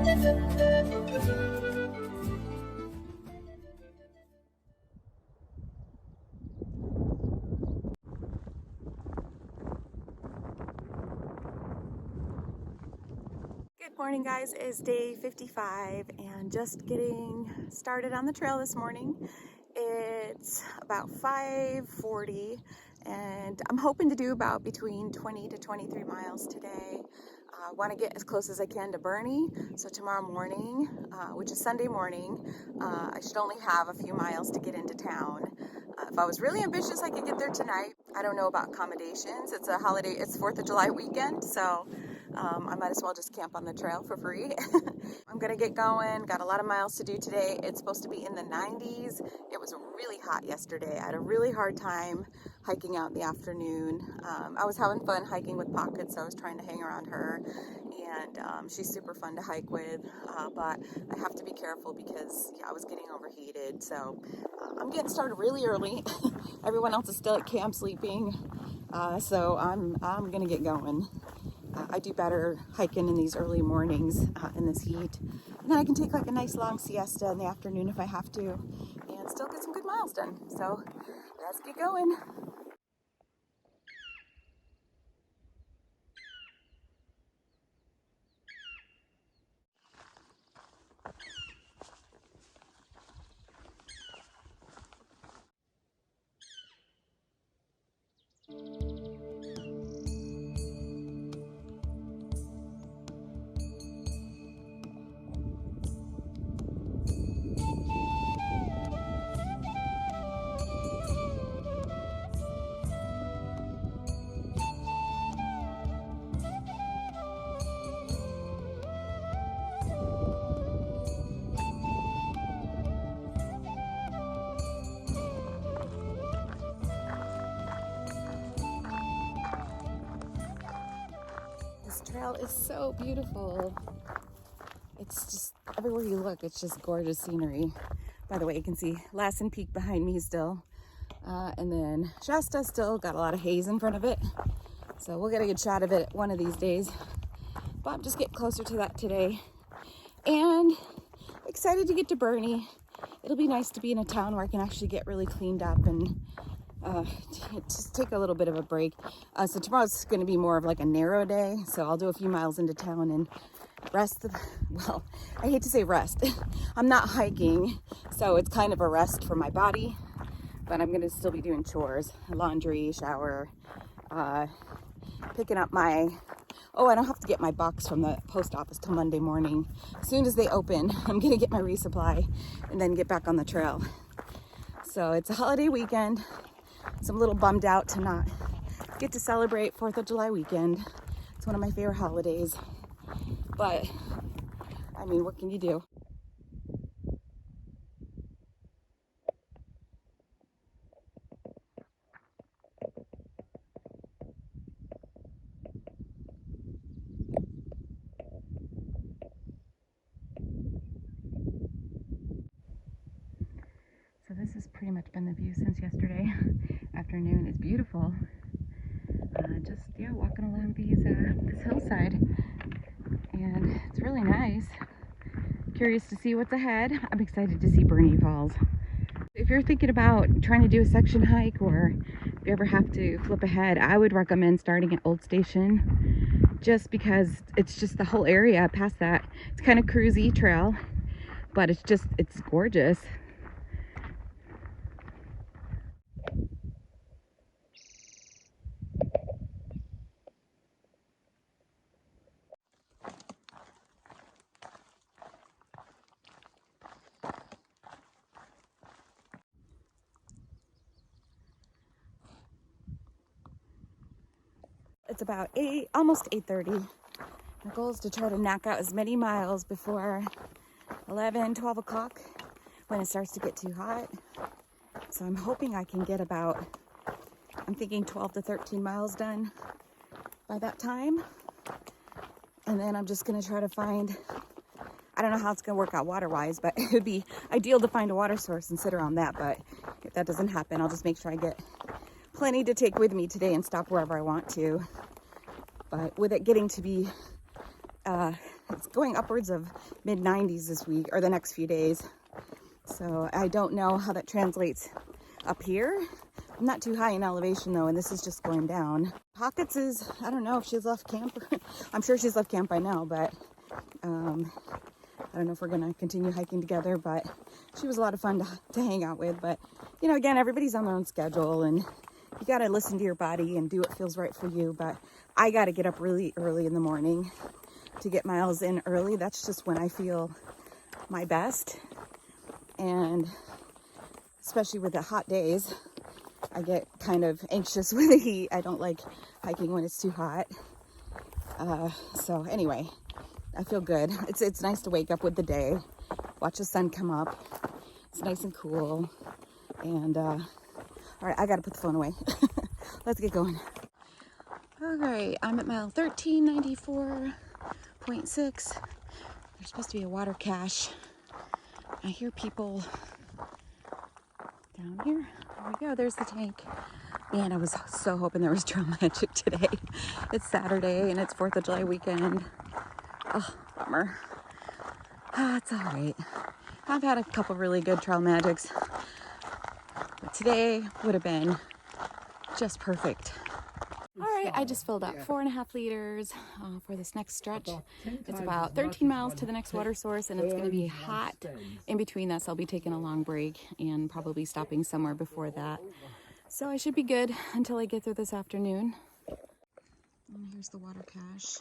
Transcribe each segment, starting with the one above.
Good morning, guys. It's day 55 and just getting started on the trail this morning. It's about 5:40 and I'm hoping to do about between 20 to 23 miles today. I want to get as close as I can to Burney, so tomorrow morning, which is Sunday morning, I should only have a few miles to get into town. If I was really ambitious, I could get there tonight. I don't know about accommodations. It's a holiday, it's 4th of July weekend, so I might as well just camp on the trail for free. I'm gonna get going. Got a lot of miles to do today. It's supposed to be in the 90s. It was really hot yesterday. I had a really hard time hiking out in the afternoon. I was having fun hiking with Pocket, so I was trying to hang around her, and she's super fun to hike with, but I have to be careful because I was getting overheated. So I'm getting started really early. Everyone else is still at camp sleeping, so I'm gonna get going. I do better hiking in these early mornings in this heat. And then I can take like a nice long siesta in the afternoon if I have to and still get some good miles done. So let's get going. This trail is so beautiful. It's just everywhere you look, it's just gorgeous scenery. By the way, you can see Lassen Peak behind me still. And then Shasta still got a lot of haze in front of it. So we'll get a good shot of it one of these days. But I'm just getting closer to that today. And excited to get to Burney. It'll be nice to be in a town where I can actually get really cleaned up and just take a little bit of a break. So tomorrow's going to be more of like a narrow day. So I'll do a few miles into town and rest. Well, I hate to say rest. I'm not hiking, so it's kind of a rest for my body. But I'm going to still be doing chores, laundry, shower, picking up my... Oh, I don't have to get my box from the post office till Monday morning. As soon as they open, I'm going to get my resupply and then get back on the trail. So it's a holiday weekend. So I'm a little bummed out to not get to celebrate 4th of July weekend. It's one of my favorite holidays. But, I mean, what can you do? So this has pretty much been the view since yesterday afternoon. It's beautiful. Just walking along this hillside, and it's really nice. Curious to see what's ahead. I'm excited to see Burney Falls. If you're thinking about trying to do a section hike, or if you ever have to flip ahead, I would recommend starting at Old Station, just because it's just the whole area past that. It's kind of cruisy trail, but it's gorgeous. It's about almost 8:30. My goal is to try to knock out as many miles before 11, 12 o'clock when it starts to get too hot. So I'm hoping I can get I'm thinking 12 to 13 miles done by that time. And then I'm just gonna try to find, I don't know how it's gonna work out water-wise, but it would be ideal to find a water source and sit around that. But if that doesn't happen, I'll just make sure I get plenty to take with me today and stop wherever I want to. But with it getting to be it's going upwards of mid-90s this week, or the next few days. So I don't know how that translates up here. I'm not too high in elevation though, and this is just going down. Pockets is, I don't know if she's left camp. I'm sure she's left camp by now, but I don't know if we're gonna continue hiking together, but she was a lot of fun to hang out with. But you know, again, everybody's on their own schedule, and you gotta listen to your body and do what feels right for you. But I gotta get up really early in the morning to get miles in early. That's just when I feel my best. And especially with the hot days, I get kind of anxious with the heat. I don't like hiking when it's too hot. So anyway, I feel good. It's nice to wake up with the day, watch the sun come up. It's nice and cool. And all right, I gotta put the phone away. Let's get going. All right, I'm at mile 1394.6. There's supposed to be a water cache. I hear people down here. There we go, there's the tank. Man, I was so hoping there was trail magic today. It's Saturday and it's 4th of July weekend. Oh, bummer. It's all right. I've had a couple really good trail magics, but today would have been just perfect. All right, I just filled up 4.5 liters for this next stretch. It's about 13 miles to the next water source, and it's going to be hot. In between that, so I'll be taking a long break and probably stopping somewhere before that. So I should be good until I get through this afternoon. And here's the water cache.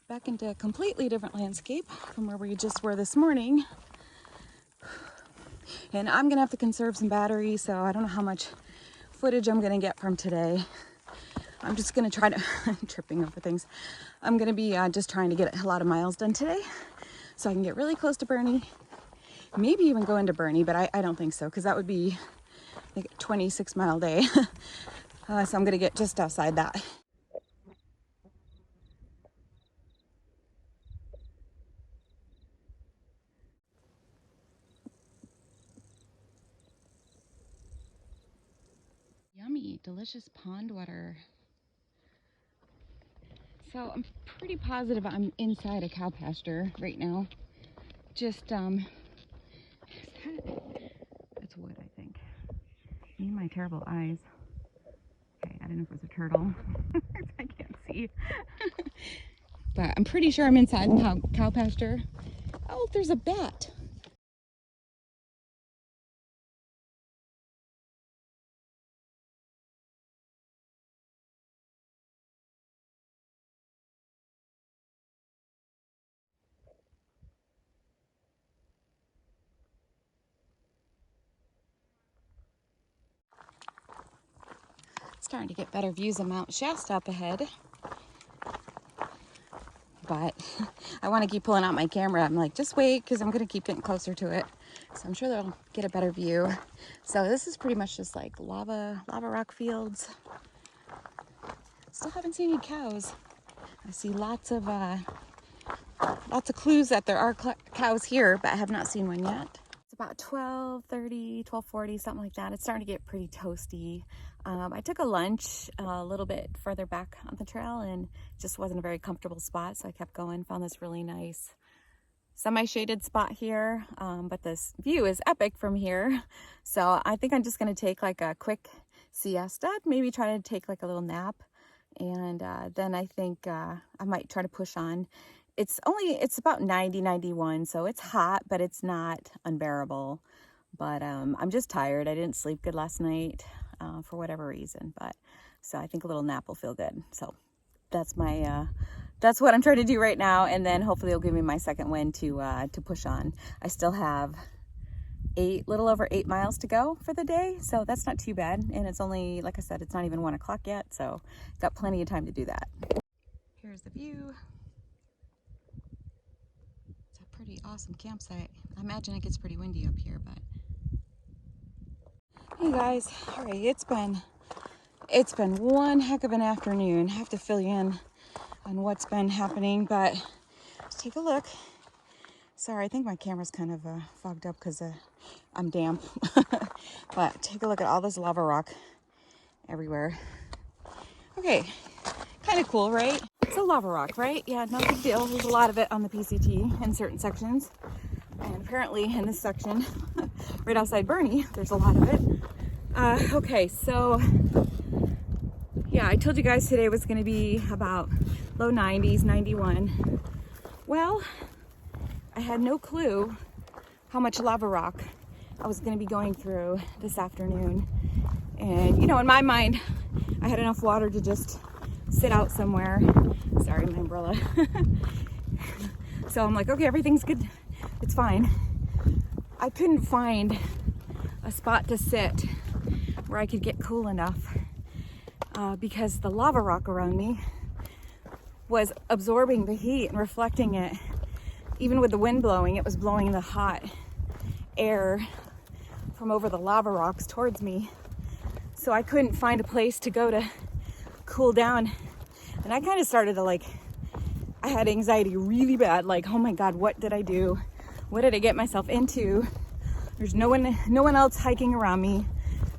Back into a completely different landscape from where we just were this morning. And I'm gonna have to conserve some battery, so I don't know how much footage I'm gonna get from today. I'm just gonna try to, I'm tripping over things. I'm gonna be just trying to get a lot of miles done today so I can get really close to Burney. Maybe even go into Burney, but I don't think so, because that would be like a 26-mile day. So I'm gonna get just outside that. Yummy, delicious pond water. So I'm pretty positive I'm inside a cow pasture right now. Just, that's wood, I think. Me and my terrible eyes. Okay, I don't know if it was a turtle. I can't see. But I'm pretty sure I'm inside the cow pasture. Oh, there's a bat. Starting to get better views of Mount Shasta up ahead. But I want to keep pulling out my camera. I'm like, just wait, because I'm going to keep getting closer to it. So I'm sure they'll get a better view. So this is pretty much just like lava rock fields. Still haven't seen any cows. I see lots of clues that there are cows here, but I have not seen one yet. It's about 12:30, 12:40, something like that. It's starting to get pretty toasty. I took a lunch a little bit further back on the trail and just wasn't a very comfortable spot, so I kept going. Found this really nice semi-shaded spot here, but this view is epic from here. So I think I'm just going to take like a quick siesta, maybe try to take like a little nap, and then I think I might try to push on. It's about 90, 91, so it's hot, but it's not unbearable. But I'm just tired. I didn't sleep good last night for whatever reason, but so I think a little nap will feel good. So that's my that's what I'm trying to do right now, and then hopefully it'll give me my second win to push on. I still have little over 8 miles to go for the day, so that's not too bad. And it's only, like I said, it's not even 1 o'clock yet, so got plenty of time to do that. Here's the view. It's a pretty awesome campsite. I imagine it gets pretty windy up here, but hey guys, all right, it's been one heck of an afternoon. I have to fill you in on what's been happening, but let's take a look. Sorry, I think my camera's kind of fogged up because I'm damp. But take a look at all this lava rock everywhere. Okay, kind of cool, right? It's a lava rock, right? Yeah, no big deal. There's a lot of it on the PCT in certain sections. And apparently in this section, right outside Burney, there's a lot of it. Okay, so yeah, I told you guys today was gonna be about low 90s, 91. Well, I had no clue how much lava rock I was gonna be going through this afternoon. And you know, in my mind, I had enough water to just sit out somewhere. Sorry, my umbrella. So I'm like, okay, everything's good. It's fine. I couldn't find a spot to sit where I could get cool enough because the lava rock around me was absorbing the heat and reflecting it. Even with the wind blowing, it was blowing the hot air from over the lava rocks towards me. So I couldn't find a place to go to cool down. And I kind of started to I had anxiety really bad. Like, oh my God, what did I do? What did I get myself into? There's no one else hiking around me.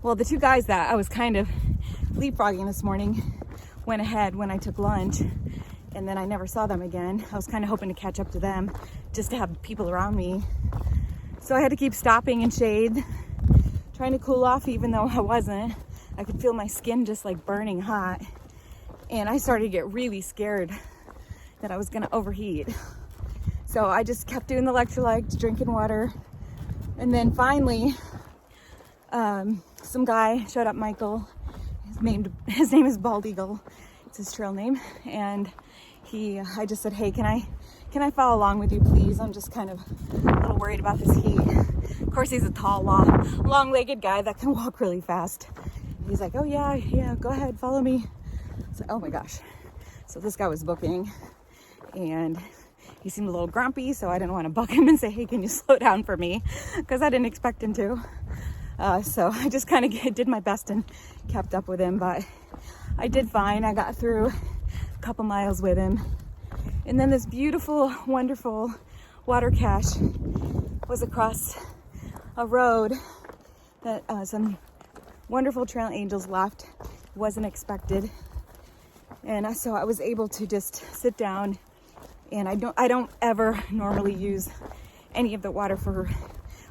Well, the two guys that I was kind of leapfrogging this morning went ahead when I took lunch, and then I never saw them again. I was kind of hoping to catch up to them just to have people around me. So I had to keep stopping in shade, trying to cool off even though I wasn't. I could feel my skin just like burning hot. And I started to get really scared that I was gonna overheat. So I just kept doing the electrolytes, drinking water. And then finally, some guy showed up, Michael. His name is Bald Eagle. It's his trail name. And I just said, hey, can I follow along with you, please? I'm just kind of a little worried about this heat. Of course, he's a tall, long-legged guy that can walk really fast. He's like, oh yeah, go ahead, follow me. So, oh my gosh. So this guy was booking, and he seemed a little grumpy, so I didn't want to buck him and say, hey, can you slow down for me? Because I didn't expect him to. So I just kind of did my best and kept up with him, but I did fine. I got through a couple miles with him. And then this beautiful, wonderful water cache was across a road that some wonderful trail angels left. Wasn't expected. And so I was able to just sit down, and I don't ever normally use any of the water for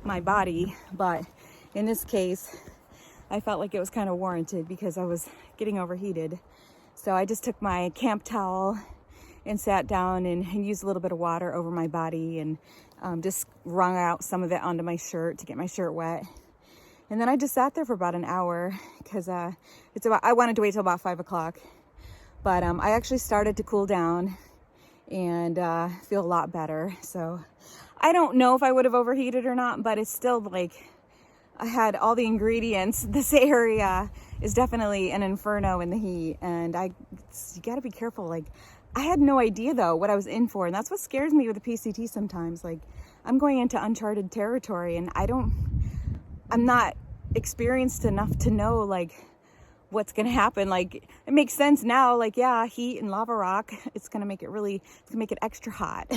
my body, but in this case, I felt like it was kind of warranted because I was getting overheated. So I just took my camp towel and sat down and used a little bit of water over my body and just wrung out some of it onto my shirt to get my shirt wet. And then I just sat there for about an hour because I wanted to wait till about 5 o'clock. But I actually started to cool down and feel a lot better. So I don't know if I would have overheated or not, but it's still like I had all the ingredients. This area is definitely an inferno in the heat, and you got to be careful. Like, I had no idea though what I was in for, and that's what scares me with the PCT sometimes. Like, I'm going into uncharted territory, and I'm not experienced enough to know like what's gonna happen. Like, it makes sense now, like, yeah, heat and lava rock, it's gonna make it extra hot.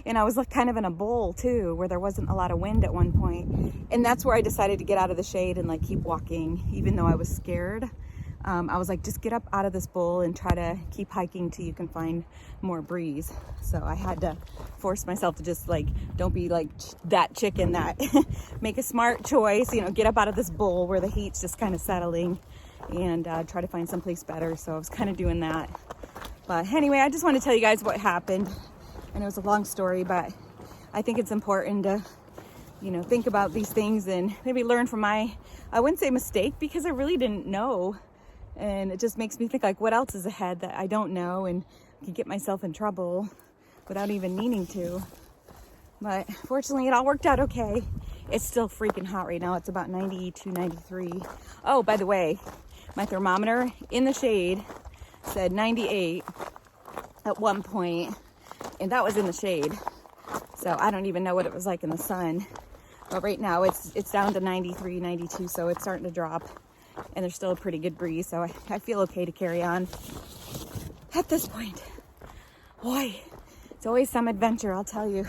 And I was like kind of in a bowl too, where there wasn't a lot of wind at one point, and that's where I decided to get out of the shade and like keep walking, even though I was scared. I was like, just get up out of this bowl and try to keep hiking till you can find more breeze. So I had to force myself to just like, don't be like that chicken that make a smart choice, you know, get up out of this bowl where the heat's just kind of settling, and try to find someplace better. So I was kind of doing that. But anyway, I just want to tell you guys what happened. And it was a long story, but I think it's important to, you know, think about these things and maybe learn from I wouldn't say mistake, because I really didn't know. And it just makes me think like, what else is ahead that I don't know, and could get myself in trouble without even meaning to. But fortunately, it all worked out okay. It's still freaking hot right now. It's about 92, 93. Oh, by the way, my thermometer in the shade said 98 at one point, and that was in the shade. So I don't even know what it was like in the sun. But right now it's down to 93, 92, so it's starting to drop. And there's still a pretty good breeze, so I feel okay to carry on at this point. Boy, it's always some adventure, I'll tell you.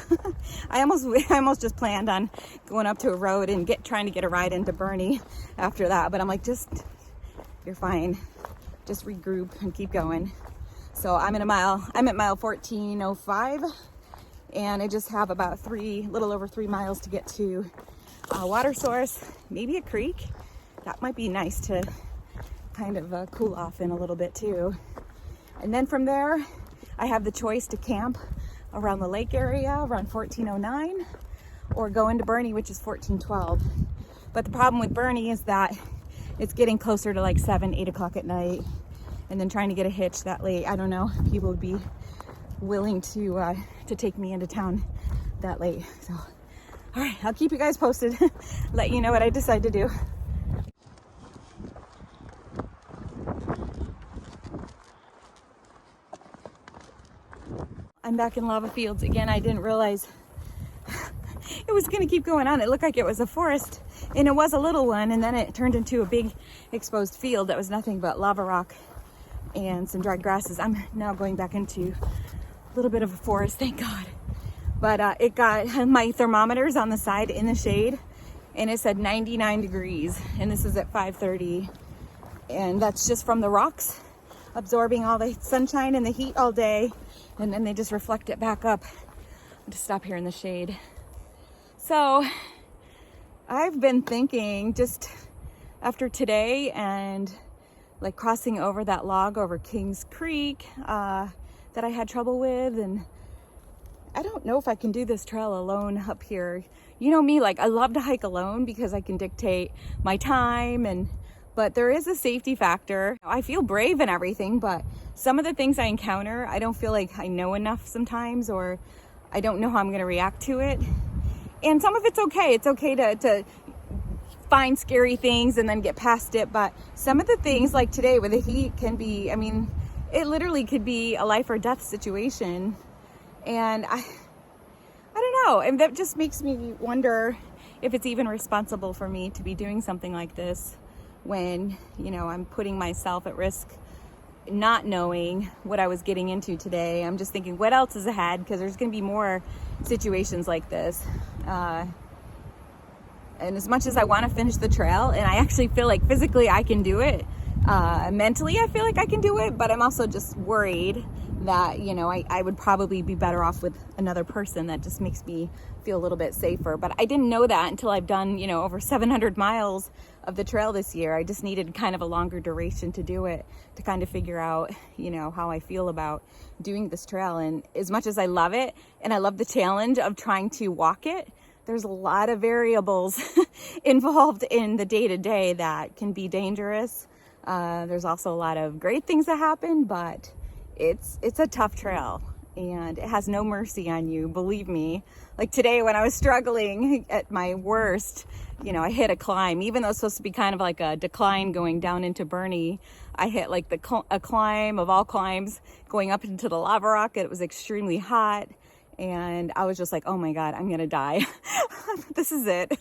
I almost just planned on going up to a road and trying to get a ride into Burney after that, but I'm like, you're fine. just regroup and keep going. So I'm at mile 14:05, and I just have about little over 3 miles to get to a water source, maybe a creek. That might be nice to kind of cool off in a little bit too. And then from there, I have the choice to camp around the lake area around 14:09, or go into Burney, which is 14:12. But the problem with Burney is that it's getting closer to like 7, 8 o'clock at night, and then trying to get a hitch that late. I don't know if people would be willing to take me into town that late. So, all right, I'll keep you guys posted, let you know what I decide to do. I'm back in lava fields again. I didn't realize it was gonna keep going on. It looked like it was a forest, and it was a little one, and then it turned into a big exposed field that was nothing but lava rock and some dried grasses. I'm now going back into a little bit of a forest, thank God. But it got my thermometers on the side in the shade, and it said 99 degrees, and this is at 5:30, and that's just from the rocks absorbing all the sunshine and the heat all day, and then they just reflect it back up. I'll just stop here in the shade. So I've been thinking, just after today and like crossing over that log over Kings Creek that I had trouble with, and I don't know if I can do this trail alone up here. You know me, like I love to hike alone because I can dictate my time, but there is a safety factor. I feel brave and everything, but some of the things I encounter, I don't feel like I know enough sometimes, or I don't know how I'm gonna react to it. And some of it's okay. It's okay to find scary things and then get past it. But some of the things like today with the heat can be, I mean, it literally could be a life or death situation. And I don't know. And that just makes me wonder if it's even responsible for me to be doing something like this when, you know, I'm putting myself at risk, not knowing what I was getting into today. I'm just thinking, what else is ahead? Because there's going to be more situations like this. And as much as I want to finish the trail, and I actually feel like physically I can do it, mentally I feel like I can do it, but I'm also just worried that, you know, I would probably be better off with another person. That just makes me feel a little bit safer. But I didn't know that until I've done, you know, over 700 miles of the trail this year. I just needed kind of a longer duration to do it, to kind of figure out, you know, how I feel about doing this trail. And as much as I love it, and I love the challenge of trying to walk it, there's a lot of variables involved in the day-to-day that can be dangerous. There's also a lot of great things that happen, but it's a tough trail, and it has no mercy on you, believe me. Like today when I was struggling at my worst, you know, I hit a climb, even though it's supposed to be kind of like a decline going down into Burney. I hit like a climb of all climbs going up into the lava rock. It was extremely hot, and I was just like, oh my God, I'm gonna die. This is it.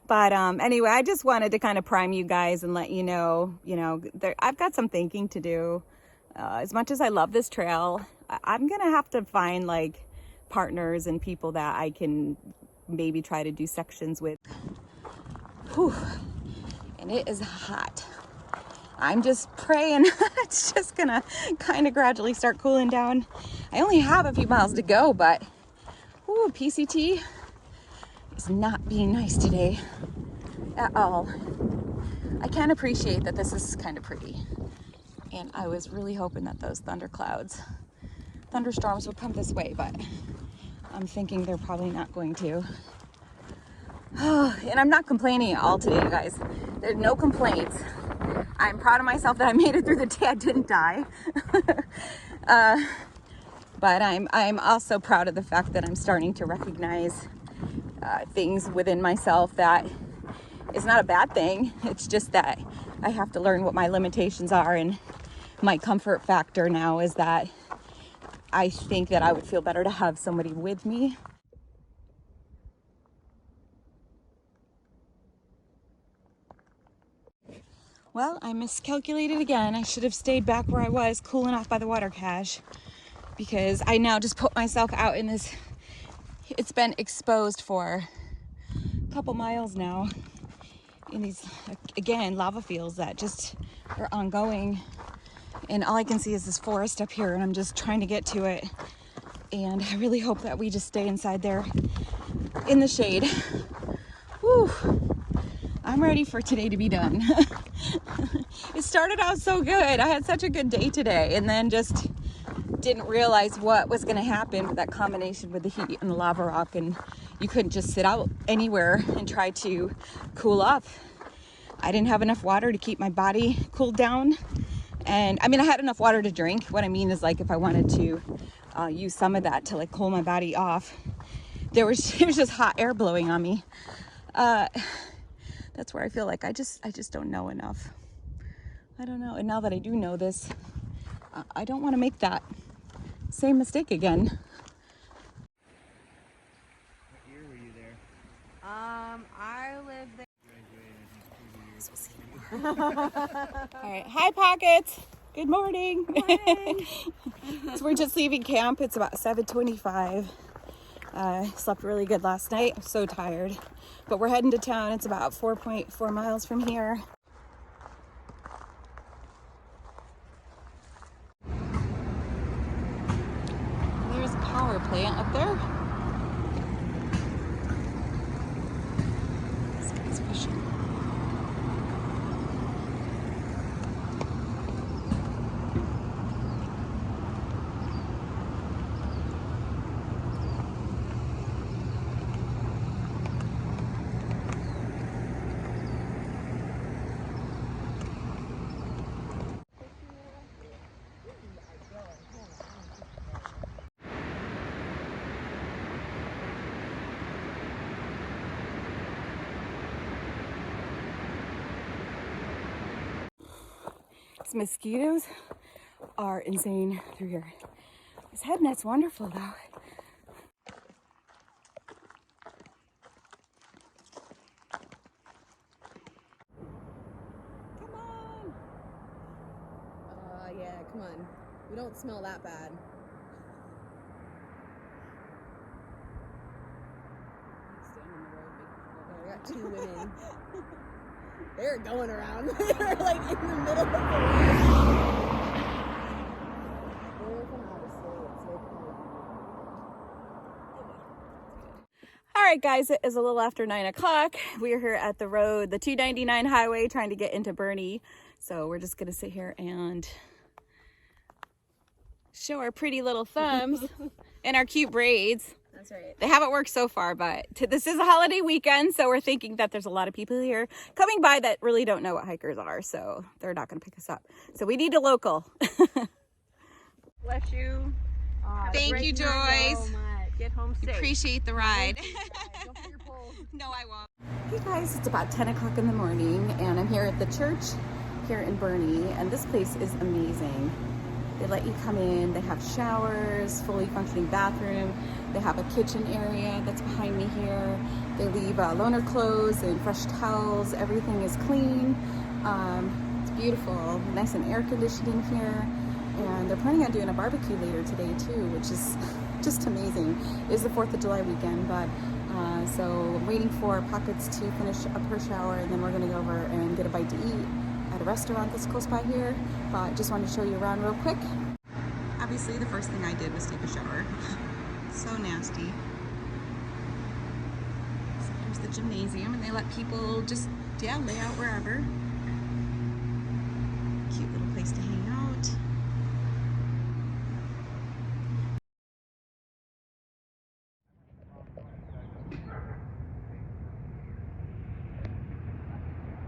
But anyway, I just wanted to kind of prime you guys and let you know, I've got some thinking to do. As much as I love this trail, I'm gonna have to find like partners and people that I can maybe try to do sections with. Whew. And it is hot. I'm just praying it's just gonna kind of gradually start cooling down. I only have a few miles to go, but ooh, PCT is not being nice today at all. I can appreciate that this is kind of pretty, and I was really hoping that those thunderstorms would come this way, but I'm thinking they're probably not going to. And I'm not complaining at all today, you guys. There's no complaints. I'm proud of myself that I made it through the day. I didn't die. But I'm also proud of the fact that I'm starting to recognize things within myself that is not a bad thing. It's just that I have to learn what my limitations are, and my comfort factor now is that I think that I would feel better to have somebody with me. Well, I miscalculated again. I should have stayed back where I was, cooling off by the water cache, because I now just put myself out in this, it's been exposed for a couple miles now in these, again, lava fields that just are ongoing. and all I can see is this forest up here, and I'm just trying to get to it. And I really hope that we just stay inside there in the shade. Whew. I'm ready for today to be done. It started out so good. I had such a good day today, and then just didn't realize what was going to happen with that combination with the heat and the lava rock, and you couldn't just sit out anywhere and try to cool off. I didn't have enough water to keep my body cooled down, and I mean, I had enough water to drink. What I mean is, like, if I wanted to use some of that to like cool my body off, there was just hot air blowing on me. That's where I feel like I just don't know enough. I don't know. And now that I do know this, I don't want to make that same mistake again. What year were you there? I lived there. All right. Hi, Pockets. Good morning. So we're just leaving camp. It's about 7:25. Slept really good last night. I'm so tired. But we're heading to town. It's about 4.4 miles from here. There's a power plant up there. This guy's fishing. These mosquitoes are insane through here. This head net's wonderful though. Come on! Yeah, come on. We don't smell that bad. I got two women. They're going around. They're like in the middle of the road. They're from out of state, so All right, guys, it is a little after 9 o'clock. We are here at the road, the 299 highway, trying to get into Burney. So we're just gonna sit here and show our pretty little thumbs and our cute braids. That's right. They haven't worked so far, but this is a holiday weekend, so we're thinking that there's a lot of people here coming by that really don't know what hikers are, so they're not going to pick us up. So we need a local. Bless you. Thank you, Joyce. So much. Get home safe. Appreciate the ride. Don't put your poles. No, I won't. Hey guys, it's about 10 o'clock in the morning, and I'm here at the church here in Burney, and this place is amazing. They let you come in, they have showers, fully functioning bathroom, they have a kitchen area that's behind me here. They leave loaner clothes and fresh towels, everything is clean. It's beautiful, nice and air conditioning here. And they're planning on doing a barbecue later today too, which is just amazing. It is the 4th of July weekend, but so I'm waiting for Pockets to finish up her shower, and then we're gonna go over and get a bite to eat at a restaurant that's close by here, but just wanted to show you around real quick. Obviously, the first thing I did was take a shower. So nasty. So here's the gymnasium, and they let people just, lay out wherever. Cute little place to hang out.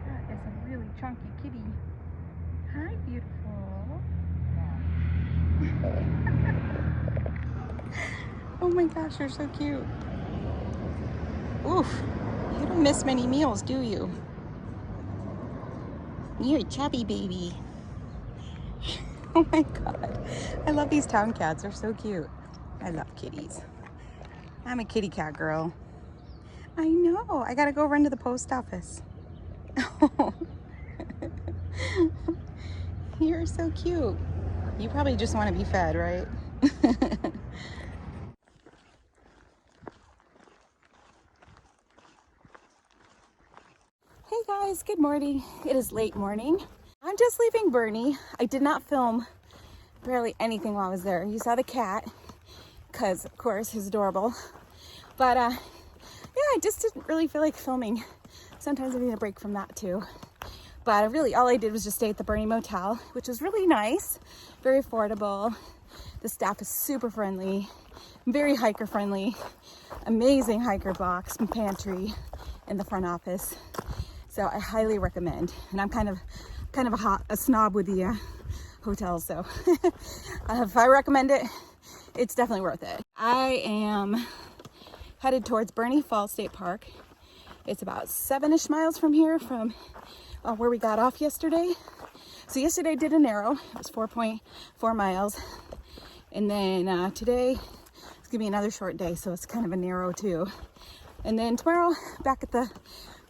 That is a really chunky kitty. Hi, beautiful. Oh my gosh, you're so cute. Oof, you don't miss many meals, do you? You're a chubby baby. Oh my god. I love these town cats, they're so cute. I love kitties. I'm a kitty cat girl. I know, I gotta go run to the post office. You're so cute. You probably just want to be fed, right? Hey guys, good morning. It is late morning. I'm just leaving Burney. I did not film barely anything while I was there. You saw the cat, because of course he's adorable. But yeah, I just didn't really feel like filming. Sometimes I need a break from that too. But really, all I did was just stay at the Burney Motel, which was really nice, very affordable. The staff is super friendly, very hiker friendly, amazing hiker box and pantry in the front office. So I highly recommend. And I'm kind of a snob with the hotels, so if I recommend it, it's definitely worth it. I am headed towards Burney Falls State Park. It's about 7-ish miles from here, from where we got off yesterday. So yesterday I did a narrow, it was 4.4 miles. And then today it's gonna be another short day, so it's kind of a narrow too. And then tomorrow, back at the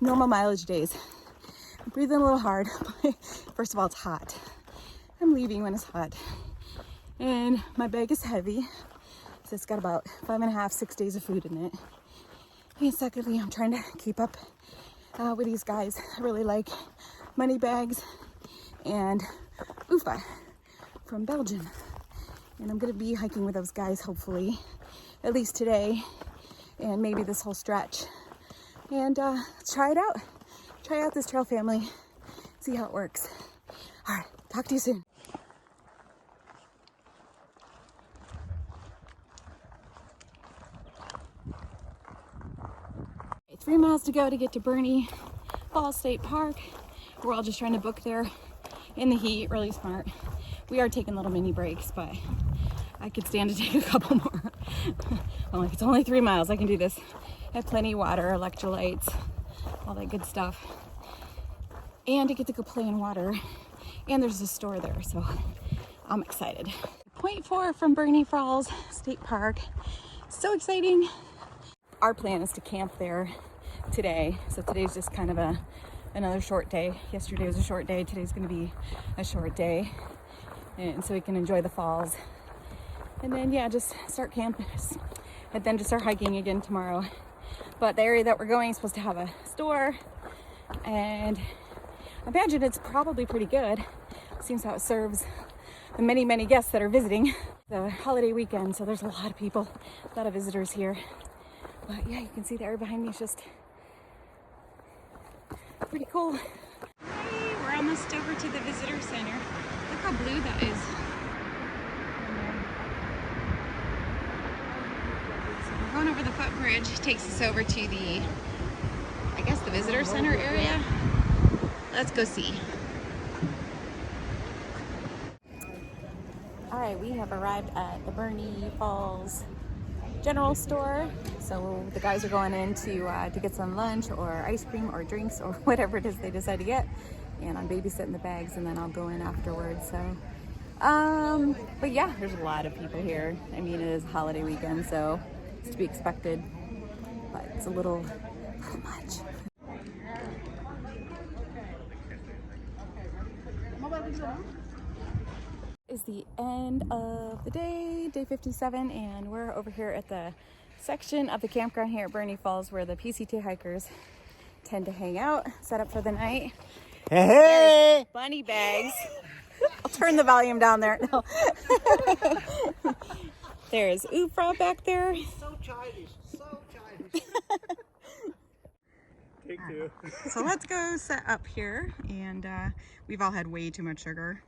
normal mileage days. I'm breathing a little hard. First of all, it's hot. I'm leaving when it's hot. And my bag is heavy. So it's got about 5.5, 6 days of food in it. And secondly, I'm trying to keep up with these guys. I really like money bags and Ufa from Belgium. And I'm gonna be hiking with those guys, hopefully, at least today, and maybe this whole stretch. And let's try it out. Try out this trail family, see how it works. All right, talk to you soon. 3 miles to go to get to Burney Falls State Park. We're all just trying to book there in the heat, really smart. We are taking little mini breaks, but I could stand to take a couple more. I'm like, it's only 3 miles, I can do this. I have plenty of water, electrolytes, all that good stuff. And I get to go play in water. And there's a store there, so I'm excited. 0.4 from Burney Falls State Park. So exciting. Our plan is to camp there today. So today's just kind of another short day. Yesterday was a short day. Today's going to be a short day. And so we can enjoy the falls. And then, yeah, just start camping. And then just start hiking again tomorrow. But the area that we're going is supposed to have a store. And I imagine it's probably pretty good. Seems how it serves the many, many guests that are visiting. The holiday weekend, so there's a lot of people, a lot of visitors here. But yeah, you can see the area behind me is just pretty cool. Hey, we're almost over to the visitor center. Look how blue that is. So we're going over the footbridge. It takes us over to the, I guess, the visitor center area. Let's go see. All right, we have arrived at the Burney Falls General Store. So the guys are going in to get some lunch or ice cream or drinks or whatever it is they decide to get. And I'm babysitting the bags, and then I'll go in afterwards. So, but yeah, there's a lot of people here. I mean, it is a holiday weekend, so it's to be expected, but it's a little much. Is the end of the day, day 57, and we're over here at the section of the campground here at Burney Falls where the PCT hikers tend to hang out, set up for the night. Hey! Bunny bags. I'll turn the volume down there. No. There's Oofra back there. So childish, so childish. Take two. So let's go set up here, and we've all had way too much sugar.